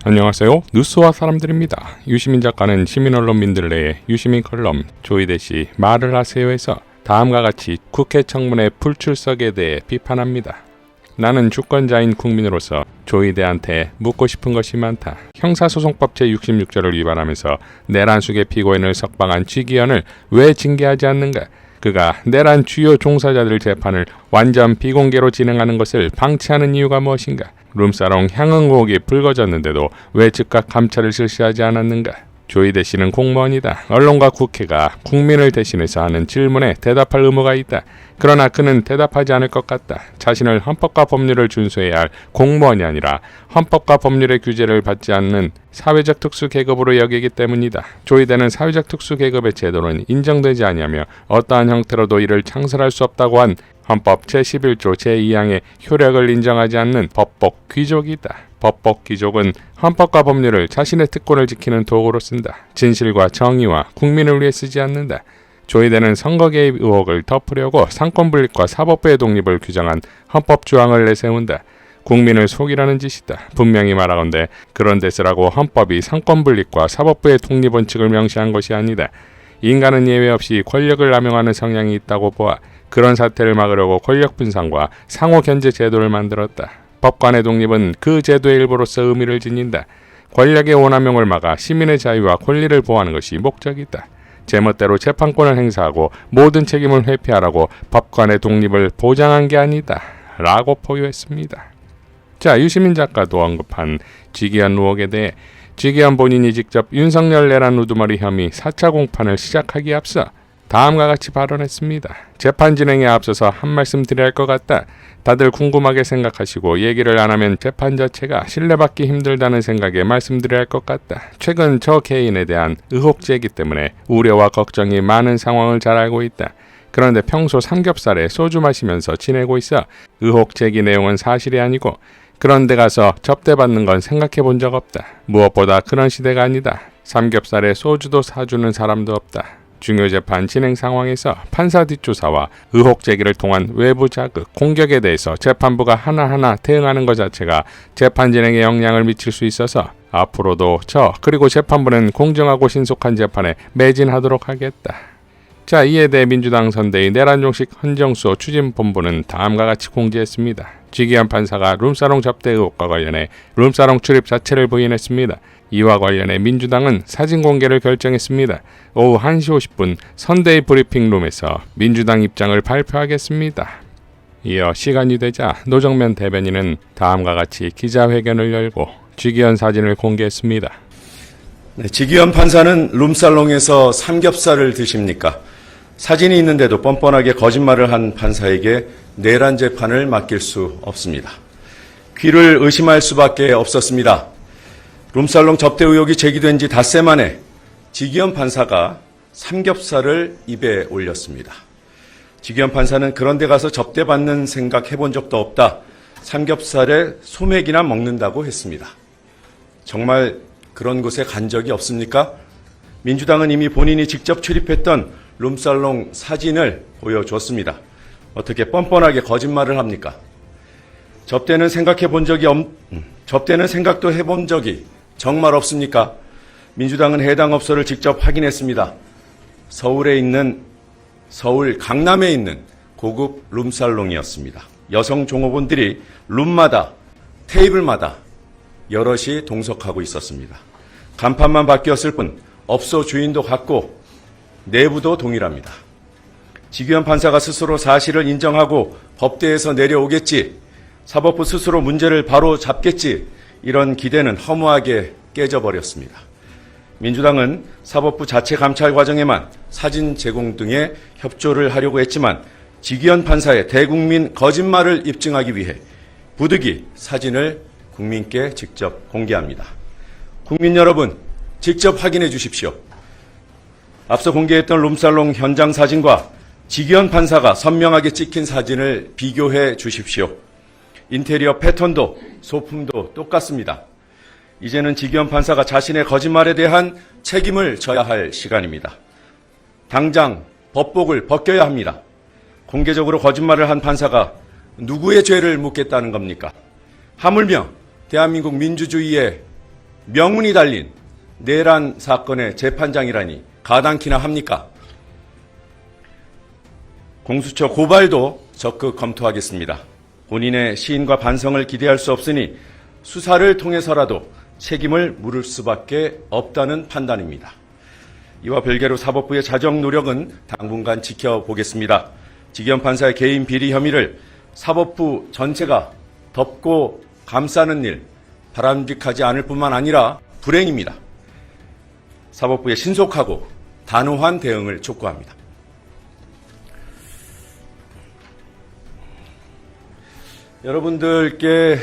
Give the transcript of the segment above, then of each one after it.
안녕하세요. 뉴스와 사람들입니다. 유시민 작가는 시민언론민들 내에 유시민 컬럼 조이대씨 말을 하세요에서 다음과 같이 국회 청문회 불출석에 대해 비판합니다. 나는 주권자인 국민으로서 조이대한테 묻고 싶은 것이 많다. 형사소송법 제66조를 위반하면서 내란숙의 피고인을 석방한 지기현을 왜 징계하지 않는가? 그가 내란 주요 종사자들 재판을 완전 비공개로 진행하는 것을 방치하는 이유가 무엇인가? 룸사롱 향응 의혹이 불거졌는데도 왜 즉각 감찰을 실시하지 않았는가? 조이대 씨는 공무원이다. 언론과 국회가 국민을 대신해서 하는 질문에 대답할 의무가 있다. 그러나 그는 대답하지 않을 것 같다. 자신을 헌법과 법률을 준수해야 할 공무원이 아니라 헌법과 법률의 규제를 받지 않는 사회적 특수 계급으로 여기기 때문이다. 조이대는 사회적 특수 계급의 제도는 인정되지 아니하며 어떠한 형태로도 이를 창설할 수 없다고 한 헌법 제11조 제2항의 효력을 인정하지 않는 법복 귀족이다. 법복 귀족은 헌법과 법률을 자신의 특권을 지키는 도구로 쓴다. 진실과 정의와 국민을 위해 쓰지 않는다. 조이대는 선거 개입 의혹을 덮으려고 상권분립과 사법부의 독립을 규정한 헌법 조항을 내세운다. 국민을 속이라는 짓이다. 분명히 말하건대 그런 데 쓰라고 헌법이 상권분립과 사법부의 독립원칙을 명시한 것이 아니다. 인간은 예외 없이 권력을 남용하는 성향이 있다고 보아 그런 사태를 막으려고 권력분산과 상호견제 제도를 만들었다. 법관의 독립은 그 제도의 일부로서 의미를 지닌다. 권력의 오남용을 막아 시민의 자유와 권리를 보호하는 것이 목적이다. 제멋대로 재판권을 행사하고 모든 책임을 회피하라고 법관의 독립을 보장한 게 아니다. 라고 포유했습니다. 자, 유시민 작가도 언급한 지기현 의혹에 대해 지기현 본인이 직접 윤석열 내란 우두머리 혐의 4차 공판을 시작하기에 앞서 다음과 같이 발언했습니다. 재판 진행에 앞서서 한 말씀 드려야 할 것 같다. 다들 궁금하게 생각하시고 얘기를 안 하면 재판 자체가 신뢰받기 힘들다는 생각에 말씀드려야 할 것 같다. 최근 저 개인에 대한 의혹 제기 때문에 우려와 걱정이 많은 상황을 잘 알고 있다. 그런데 평소 삼겹살에 소주 마시면서 지내고 있어 의혹 제기 내용은 사실이 아니고 그런 데 가서 접대받는 건 생각해 본 적 없다. 무엇보다 그런 시대가 아니다. 삼겹살에 소주도 사주는 사람도 없다. 중요 재판 진행 상황에서 판사 뒷조사와 의혹 제기를 통한 외부 자극, 공격에 대해서 재판부가 하나하나 대응하는 것 자체가 재판 진행에 영향을 미칠 수 있어서 앞으로도 그리고 재판부는 공정하고 신속한 재판에 매진하도록 하겠다. 자, 이에 대해 민주당 선대위 내란종식 헌정수호 추진본부는 다음과 같이 공지했습니다. 지기현 판사가 룸사롱 접대 의혹과 관련해 룸사롱 출입 자체를 부인했습니다. 이와 관련해 민주당은 사진 공개를 결정했습니다. 오후 1시 50분 선대위 브리핑룸에서 민주당 입장을 발표하겠습니다. 이어 시간이 되자 노정면 대변인은 다음과 같이 기자회견을 열고 지기현 사진을 공개했습니다. 네, 지기현 판사는 룸살롱에서 삼겹살을 드십니까? 사진이 있는데도 뻔뻔하게 거짓말을 한 판사에게 내란 재판을 맡길 수 없습니다. 귀를 의심할 수밖에 없었습니다. 룸살롱 접대 의혹이 제기된 지 닷새 만에 지기현 판사가 삼겹살을 입에 올렸습니다. 지기현 판사는 그런 데 가서 접대받는 생각 해본 적도 없다. 삼겹살에 소맥이나 먹는다고 했습니다. 정말 그런 곳에 간 적이 없습니까? 민주당은 이미 본인이 직접 출입했던 룸살롱 사진을 보여줬습니다. 어떻게 뻔뻔하게 거짓말을 합니까? 접대는 생각도 해본 적이 정말 없습니까? 민주당은 해당 업소를 직접 확인했습니다. 서울 강남에 있는 고급 룸살롱이었습니다. 여성 종업원들이 룸마다 테이블마다 여럿이 동석하고 있었습니다. 간판만 바뀌었을 뿐 업소 주인도 같고 내부도 동일합니다. 지기현 판사가 스스로 사실을 인정하고 법대에서 내려오겠지, 사법부 스스로 문제를 바로 잡겠지, 이런 기대는 허무하게 깨져버렸습니다. 민주당은 사법부 자체 감찰 과정에만 사진 제공 등의 협조를 하려고 했지만 지기현 판사의 대국민 거짓말을 입증하기 위해 부득이 사진을 국민께 직접 공개합니다. 국민 여러분, 직접 확인해 주십시오. 앞서 공개했던 룸살롱 현장 사진과 지기현 판사가 선명하게 찍힌 사진을 비교해 주십시오. 인테리어 패턴도 소품도 똑같습니다. 이제는 지기현 판사가 자신의 거짓말에 대한 책임을 져야 할 시간입니다. 당장 법복을 벗겨야 합니다. 공개적으로 거짓말을 한 판사가 누구의 죄를 묻겠다는 겁니까? 하물며 대한민국 민주주의의 명운이 달린 내란 사건의 재판장이라니 가당키나 합니까? 공수처 고발도 적극 검토하겠습니다. 본인의 시인과 반성을 기대할 수 없으니 수사를 통해서라도 책임을 물을 수밖에 없다는 판단입니다. 이와 별개로 사법부의 자정 노력은 당분간 지켜보겠습니다. 지기현 판사의 개인 비리 혐의를 사법부 전체가 덮고 감싸는 일 바람직하지 않을 뿐만 아니라 불행입니다. 사법부의 신속하고 단호한 대응을 촉구합니다. 여러분들께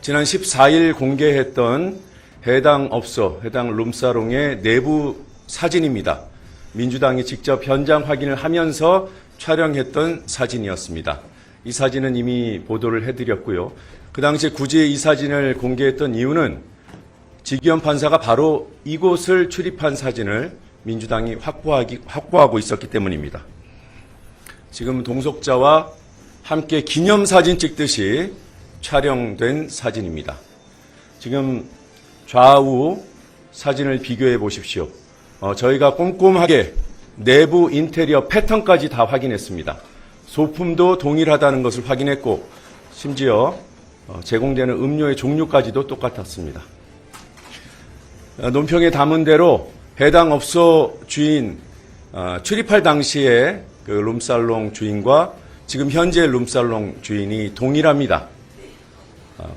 지난 14일 공개했던 해당 업소, 해당 룸사롱의 내부 사진입니다. 민주당이 직접 현장 확인을 하면서 촬영했던 사진이었습니다. 이 사진은 이미 보도를 해드렸고요. 그 당시에 굳이 이 사진을 공개했던 이유는 지기현 판사가 바로 이곳을 출입한 사진을 민주당이 확보하고 있었기 때문입니다. 지금 동석자와 함께 기념사진 찍듯이 촬영된 사진입니다. 지금 좌우 사진을 비교해 보십시오. 저희가 꼼꼼하게 내부 인테리어 패턴까지 다 확인했습니다. 소품도 동일하다는 것을 확인했고 심지어 제공되는 음료의 종류까지도 똑같았습니다. 논평에 담은 대로 해당 업소 주인 출입할 당시에 그 룸살롱 주인과 지금 현재 룸살롱 주인이 동일합니다.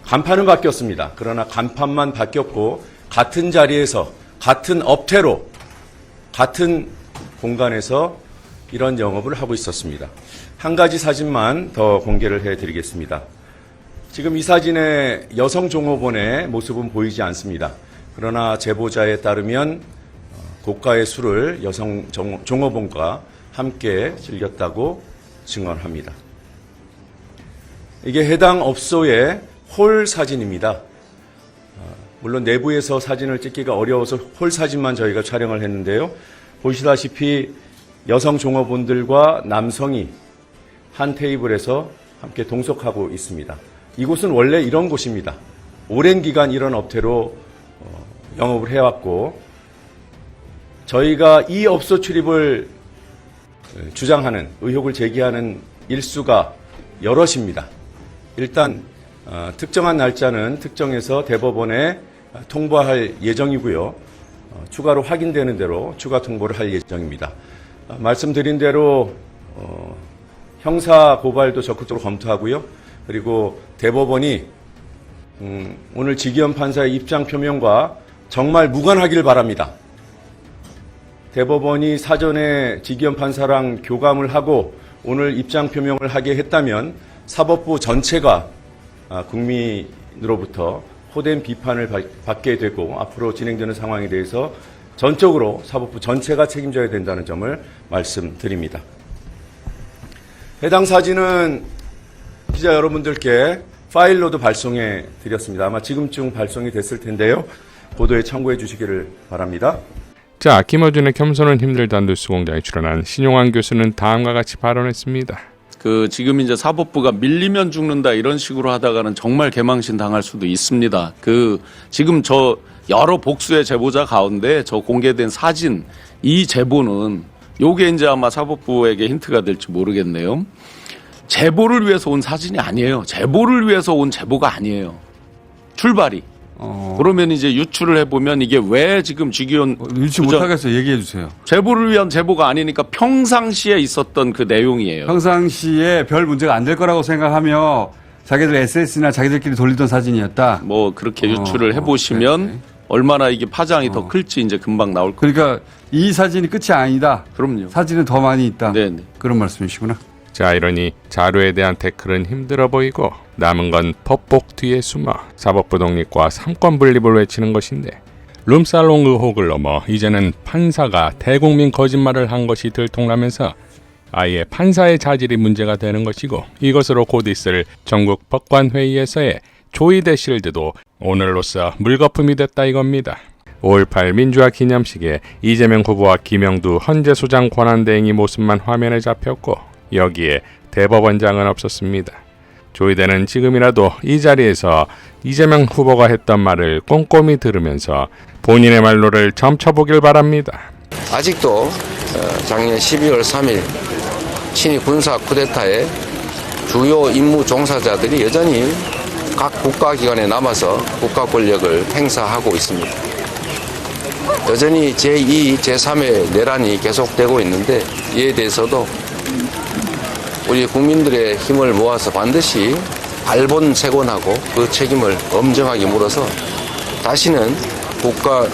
간판은 바뀌었습니다. 그러나 간판만 바뀌었고 같은 자리에서 같은 업태로 같은 공간에서 이런 영업을 하고 있었습니다. 한 가지 사진만 더 공개를 해드리겠습니다. 지금 이 사진의 여성 종업원의 모습은 보이지 않습니다. 그러나 제보자에 따르면 고가의 술을 여성 종업원과 함께 즐겼다고 증언합니다. 이게 해당 업소의 홀 사진입니다. 물론 내부에서 사진을 찍기가 어려워서 홀 사진만 저희가 촬영을 했는데요. 보시다시피 여성 종업원들과 남성이 한 테이블에서 함께 동석하고 있습니다. 이곳은 원래 이런 곳입니다. 오랜 기간 이런 업태로 영업을 해왔고 저희가 이 업소 출입을 주장하는 의혹을 제기하는 일수가 여럿입니다. 일단 특정한 날짜는 특정해서 대법원에 통보할 예정이고요. 추가로 확인되는 대로 추가 통보를 할 예정입니다. 말씀드린 대로 형사 고발도 적극적으로 검토하고요. 그리고 대법원이 오늘 지기현 판사의 입장 표명과 정말 무관하길 바랍니다. 대법원이 사전에 지기현 판사랑 교감을 하고 오늘 입장 표명을 하게 했다면 사법부 전체가 국민으로부터 호된 비판을 받게 되고 앞으로 진행되는 상황에 대해서 전적으로 사법부 전체가 책임져야 된다는 점을 말씀드립니다. 해당 사진은 기자 여러분들께 파일로도 발송해 드렸습니다. 아마 지금쯤 발송이 됐을 텐데요. 보도에 참고해 주시기를 바랍니다. 자, 김어준의 겸손은 힘들다 뉴스 공장에 출연한 신용환 교수는 다음과 같이 발언했습니다. 지금 이제 사법부가 밀리면 죽는다 이런 식으로 하다가는 정말 개망신 당할 수도 있습니다. 지금 저 여러 복수의 제보자 가운데 저 공개된 사진, 이 제보는 요게 이제 아마 사법부에게 힌트가 될지 모르겠네요. 제보를 위해서 온 사진이 아니에요. 제보를 위해서 온 제보가 아니에요. 출발이. 그러면 이제 유추를 해보면 이게 왜 지금 지기현 유추 못하겠어요. 얘기해 주세요. 제보를 위한 제보가 아니니까 평상시에 있었던 그 내용이에요. 평상시에 별 문제가 안 될 거라고 생각하며 자기들 SS나 자기들끼리 돌리던 사진이었다. 뭐 그렇게 유추를 해보시면 네. 얼마나 이게 파장이 더 클지 이제 금방 나올 거예요. 그러니까 이 사진이 끝이 아니다. 그럼요. 사진은 더 많이 있다. 네네. 그런 말씀이시구나. 자, 이러니 자료에 대한 태클은 힘들어 보이고 남은 건 법복 뒤에 숨어 사법부 독립과 삼권 분립을 외치는 것인데 룸살롱 의혹을 넘어 이제는 판사가 대국민 거짓말을 한 것이 들통나면서 아예 판사의 자질이 문제가 되는 것이고 이것으로 곧 있을 전국 법관회의에서의 조이대 실드도 오늘로써 물거품이 됐다 이겁니다. 5.18 민주화 기념식에 이재명 후보와 김영두 헌재소장 권한대행이 모습만 화면에 잡혔고 여기에 대법원장은 없었습니다. 조이대는 지금이라도 이 자리에서 이재명 후보가 했던 말을 꼼꼼히 들으면서 본인의 말로를 점쳐보길 바랍니다. 아직도 작년 12월 3일 친위 군사 쿠데타의 주요 임무 종사자들이 여전히 각 국가기관에 남아서 국가 권력을 행사하고 있습니다. 여전히 제2, 제3의 내란이 계속되고 있는데 이에 대해서도 우리 국민들의 힘을 모아서 반드시 발본색원하고 그 책임을 엄정하게 물어서 다시는 국가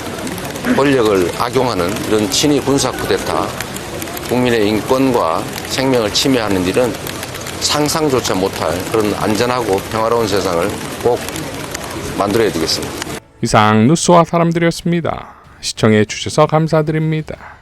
권력을 악용하는 이런 친위 군사 쿠데타, 국민의 인권과 생명을 침해하는 일은 상상조차 못할 그런 안전하고 평화로운 세상을 꼭 만들어야 되겠습니다. 이상 뉴스와 사람들이었습니다. 시청해 주셔서 감사드립니다.